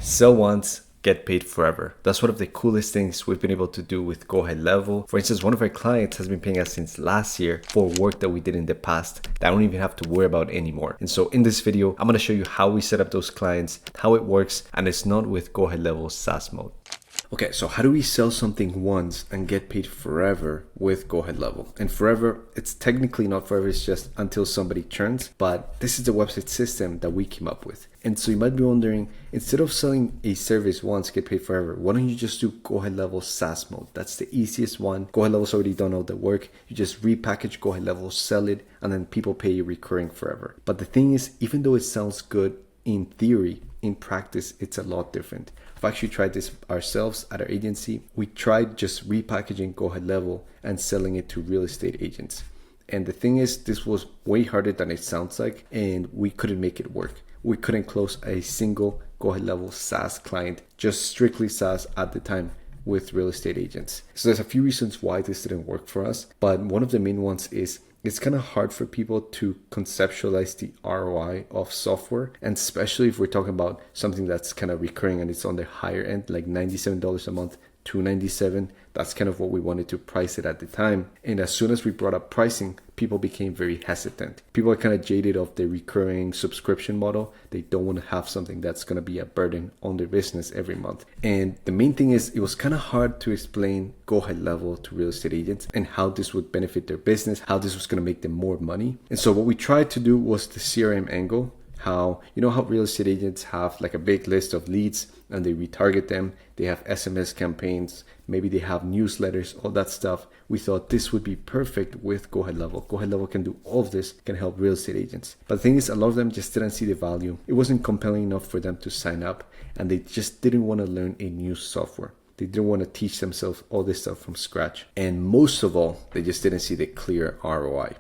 Sell once, get paid forever. That's one of the coolest things we've been able to do with Go High Level. For instance, one of our clients has been paying us since last year for work that we did in the past that I don't even have to worry about anymore. And so in this video, I'm going to show you how we set up those clients, how it works, and it's not with Go High Level SaaS mode. Okay, so how do we sell something once and get paid forever with Go Ahead Level? And forever, it's technically not forever, it's just until somebody churns, but this is the website system that we came up with. And so you might be wondering, instead of selling a service once, get paid forever, why don't you just do Go Ahead Level SaaS mode? That's the easiest one. Go Ahead Level's already done all the work. You just repackage Go Ahead Level, sell it, and then people pay you recurring forever. But the thing is, even though it sounds good in theory, in practice, it's a lot different. I've actually tried this ourselves at our agency. We tried just repackaging Go Ahead Level and selling it to real estate agents. And the thing is, this was way harder than it sounds like, and we couldn't make it work. We couldn't close a single Go Ahead Level SaaS client, just strictly SaaS at the time with real estate agents. So there's a few reasons why this didn't work for us, but one of the main ones is it's kind of hard for people to conceptualize the ROI of software. And especially if we're talking about something that's kind of recurring and it's on the higher end, like $97 a month, $297. That's kind of what we wanted to price it at the time. And as soon as we brought up pricing, people became very hesitant. People are kind of jaded of the recurring subscription model. They don't want to have something that's going to be a burden on their business every month. And the main thing is, it was kind of hard to explain Go Ahead Level to real estate agents and how this would benefit their business, how this was going to make them more money. And so what we tried to do was the CRM angle. How real estate agents have like a big list of leads and they retarget them. They have SMS campaigns, maybe they have newsletters, all that stuff. We thought this would be perfect with Go Ahead Level. Go Ahead Level can do all of this, can help real estate agents. But the thing is, a lot of them just didn't see the value. It wasn't compelling enough for them to sign up, and they just didn't want to learn a new software. They didn't want to teach themselves all this stuff from scratch. And most of all, they just didn't see the clear ROI.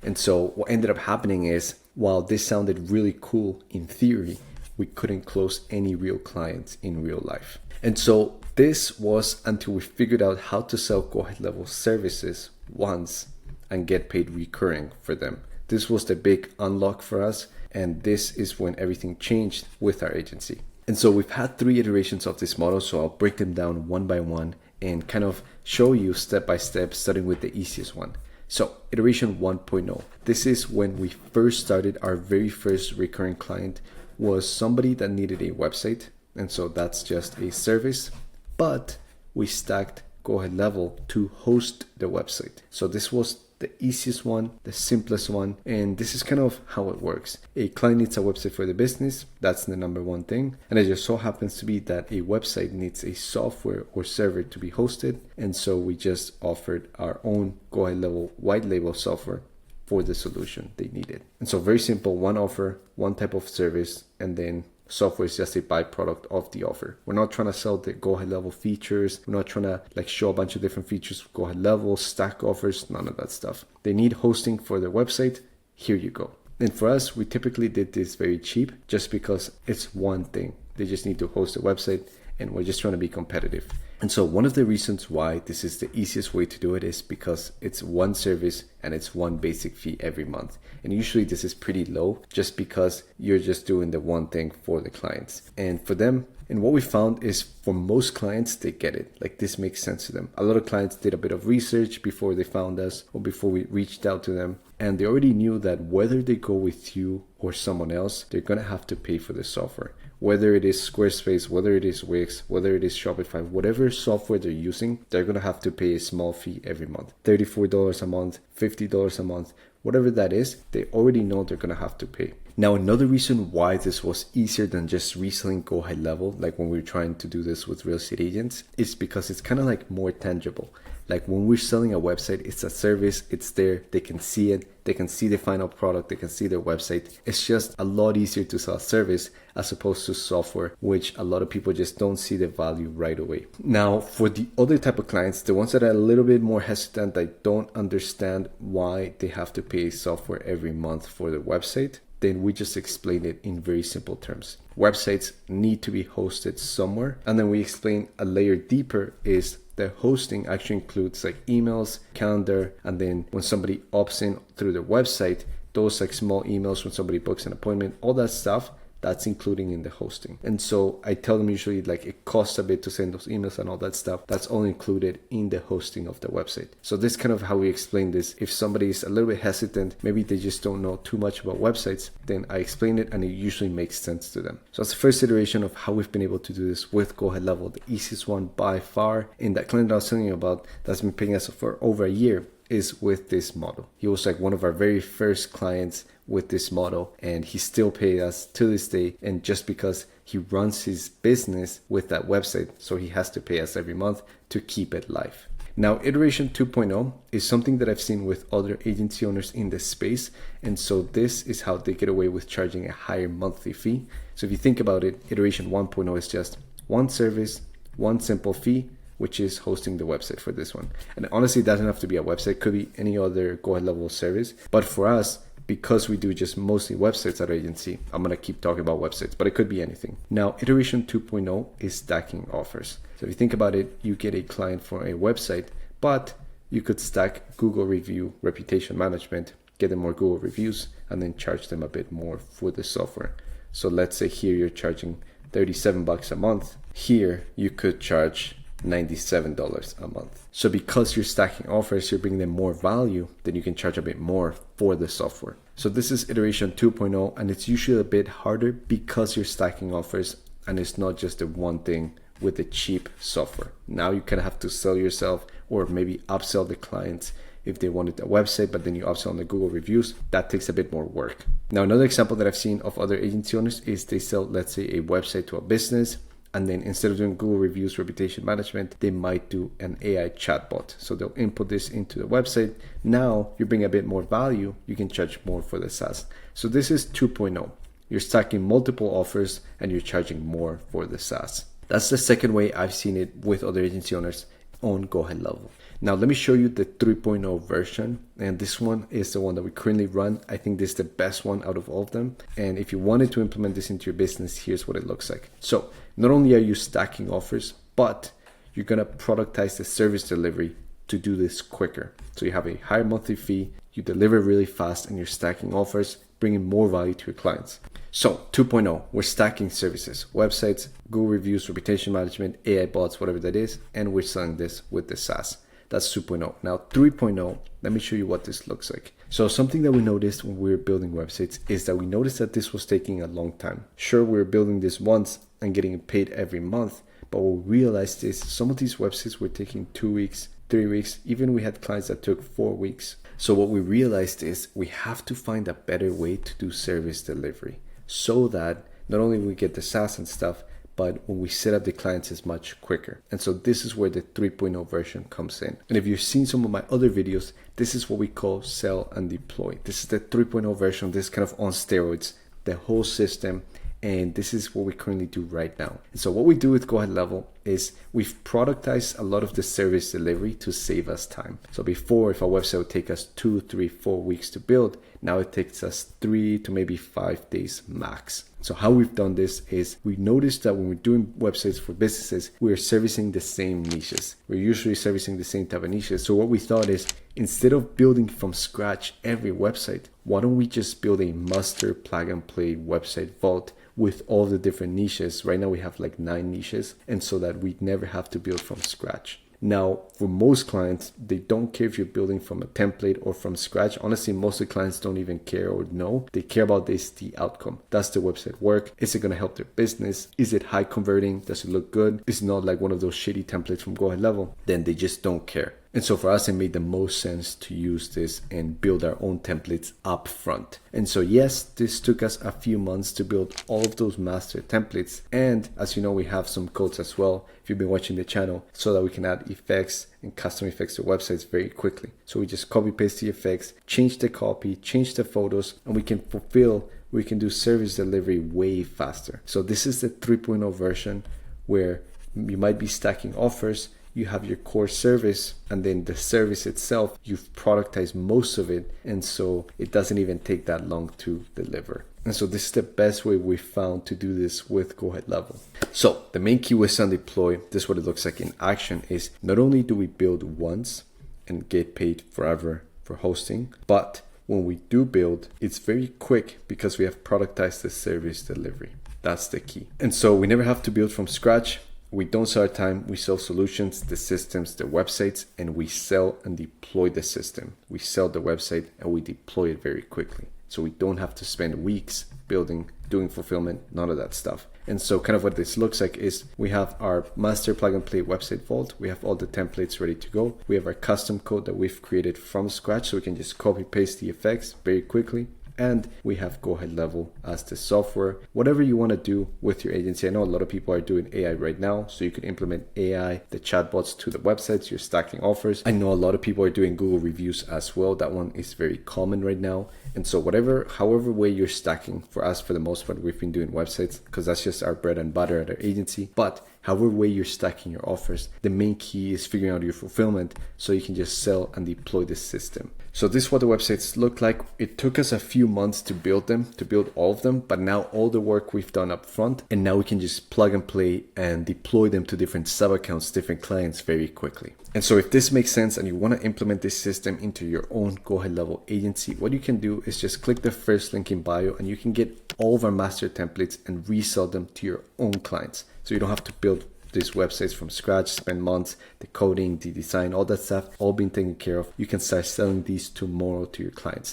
And so what ended up happening is, while this sounded really cool in theory, we couldn't close any real clients in real life. And so this was until we figured out how to sell Go Ahead Level services once and get paid recurring for them. This was the big unlock for us. And this is when everything changed with our agency. And so we've had 3 iterations of this model. So I'll break them down one by one and kind of show you step by step, starting with the easiest one. So iteration 1.0, this is when we first started. Our very first recurring client was somebody that needed a website. And so that's just a service, but we stacked Go Ahead Level to host the website. So this was the easiest one, the simplest one. And this is kind of how it works. A client needs a website for the business. That's the number one thing. And it just so happens to be that a website needs a software or server to be hosted. And so we just offered our own Go Ahead Level white label software for the solution they needed. And so very simple, one offer, one type of service, and then software is just a byproduct of the offer. We're not trying to sell the Go Ahead Level features. We're not trying to show a bunch of different features of Go Ahead Level, stack offers, none of that stuff. They need hosting for their website. Here you go. And for us, we typically did this very cheap just because it's one thing. They just need to host a website, and we're just trying to be competitive. And so one of the reasons why this is the easiest way to do it is because it's one service and it's one basic fee every month. And usually this is pretty low just because you're just doing the one thing for the clients. And for them, and what we found is for most clients, they get it. Like, this makes sense to them. A lot of clients did a bit of research before they found us or before we reached out to them. And they already knew that whether they go with you or someone else, they're going to have to pay for the software. Whether it is Squarespace, whether it is Wix, whether it is Shopify, whatever software they're using, they're going to have to pay a small fee every month. $34 a month, $50 a month, whatever that is, they already know they're going to have to pay. Now, another reason why this was easier than just reselling Go Ahead Level, like when we were trying to do this with real estate agents, is because it's kind of like more tangible. Like when we're selling a website, it's a service, it's there, they can see it, they can see the final product, they can see their website. It's just a lot easier to sell a service as opposed to software, which a lot of people just don't see the value right away. Now, for the other type of clients, the ones that are a little bit more hesitant, that don't understand why they have to pay software every month for their website, then we just explain it in very simple terms. Websites need to be hosted somewhere. And then we explain a layer deeper is the hosting actually includes like emails, calendar, and then when somebody opts in through the website, those like small emails when somebody books an appointment, all that stuff, that's including in the hosting. And so I tell them usually like it costs a bit to send those emails and all that stuff. That's all included in the hosting of the website. So this is kind of how we explain this. If somebody is a little bit hesitant, maybe they just don't know too much about websites, then I explain it and it usually makes sense to them. So that's the first iteration of how we've been able to do this with Go Ahead Level, the easiest one by far. In that client I was telling you about that's been paying us for over a year is with this model. He was like one of our very first clients with this model, and he still pays us to this day, and just because he runs his business with that website, so he has to pay us every month to keep it live. Now, iteration 2.0 is something that I've seen with other agency owners in this space, and so this is how they get away with charging a higher monthly fee. So if you think about it, iteration 1.0 is just one service, one simple fee, which is hosting the website for this one. And honestly, it doesn't have to be a website, it could be any other Go Ahead Level service. But for us, because we do just mostly websites at our agency, I'm going to keep talking about websites, but it could be anything. Now, iteration 2.0 is stacking offers. So if you think about it, you get a client for a website, but you could stack Google review, reputation management, get them more Google reviews, and then charge them a bit more for the software. So let's say here you're charging $37 a month. Here you could charge $97 a month. So because you're stacking offers, you're bringing them more value, then you can charge a bit more for the software. So this is iteration 2.0, and it's usually a bit harder because you're stacking offers and it's not just the one thing with the cheap software. Now you kind of have to sell yourself or maybe upsell the clients if they wanted a website, but then you upsell on the Google reviews. That takes a bit more work. Now, another example that I've seen of other agency owners is they sell, let's say, a website to a business, and then instead of doing Google reviews, reputation management, they might do an AI chatbot. So they'll input this into the website. Now you bring a bit more value, you can charge more for the SaaS. So this is 2.0. You're stacking multiple offers and you're charging more for the SaaS. That's the second way I've seen it with other agency owners on Go Ahead Level. Now let me show you the 3.0 version, and this one is the one that we currently run. I think this is the best one out of all of them, and if you wanted to implement this into your business, here's what it looks like. So not only are you stacking offers, but you're gonna productize the service delivery to do this quicker. So you have a higher monthly fee, you deliver really fast, and you're stacking offers, bringing more value to your clients. So 2.0, we're stacking services, websites, Google reviews, reputation management, AI bots, whatever that is, and we're selling this with the SaaS. That's 2.0. Now 3.0, let me show you what this looks like. So something that we noticed when we were building websites is that we noticed that this was taking a long time. Sure, we were building this once and getting paid every month, but what we realized is some of these websites were taking 2 weeks, 3 weeks, even we had clients that took 4 weeks. So what we realized is we have to find a better way to do service delivery so that not only we get the SaaS and stuff, but when we set up the clients is much quicker. And so this is where the 3.0 version comes in. And if you've seen some of my other videos, this is what we call sell and deploy. This is the 3.0 version. This is kind of on steroids, the whole system. And this is what we currently do right now. And so what we do with Go Ahead Level is we've productized a lot of the service delivery to save us time. So before, if a website would take us 2, 3, 4 weeks to build, now it takes us 3 to maybe 5 days max. So how we've done this is we noticed that when we're doing websites for businesses, we're servicing the same niches. We're usually servicing the same type of niches. So what we thought is instead of building from scratch every website, why don't we just build a master plug and play website vault with all the different niches. Right now we have like 9 niches, and so that we never have to build from scratch. Now, for most clients, they don't care if you're building from a template or from scratch. Honestly, most of the clients don't even care or know. They care about this, the outcome. Does the website work? Is it going to help their business? Is it high converting? Does it look good? It's not like one of those shitty templates from Go Ahead Level. Then they just don't care. And so for us, it made the most sense to use this and build our own templates up front. And so yes, this took us a few months to build all of those master templates. And as you know, we have some codes as well, if you've been watching the channel, so that we can add effects and custom effects to websites very quickly. So we just copy paste the effects, change the copy, change the photos, and we can do service delivery way faster. So this is the 3.0 version where you might be stacking offers. You have your core service, and then the service itself, you've productized most of it, and so it doesn't even take that long to deliver. And so this is the best way we found to do this with Go Ahead Level. So the main key with Sell and Deploy, this is what it looks like in action, is not only do we build once and get paid forever for hosting, but when we do build, it's very quick because we have productized the service delivery. That's the key. And so we never have to build from scratch. We don't sell our time, we sell solutions, the systems, the websites, and we sell and deploy the system. We sell the website and we deploy it very quickly. So we don't have to spend weeks building, doing fulfillment, none of that stuff. And so kind of what this looks like is we have our master plug and play website vault. We have all the templates ready to go. We have our custom code that we've created from scratch, so we can just copy paste the effects very quickly. And we have Go Ahead Level as the software. Whatever you want to do with your agency. I know a lot of people are doing AI right now, so you can implement AI, the chatbots to the websites, you're stacking offers. I know a lot of people are doing Google reviews as well. That one is very common right now. And so however way you're stacking, for us, for the most part, we've been doing websites because that's just our bread and butter at our agency. But however way you're stacking your offers, the main key is figuring out your fulfillment so you can just sell and deploy this system. So this is what the websites look like. It took us a few months to build them, to build all of them, but now all the work we've done up front, and now we can just plug and play and deploy them to different sub accounts, different clients very quickly. And so if this makes sense and you want to implement this system into your own Go Ahead Level agency, what you can do is just click the first link in bio and you can get all of our master templates and resell them to your own clients. So you don't have to build these websites from scratch, spend months, the coding, the design, all that stuff, all being taken care of. You can start selling these tomorrow to your clients.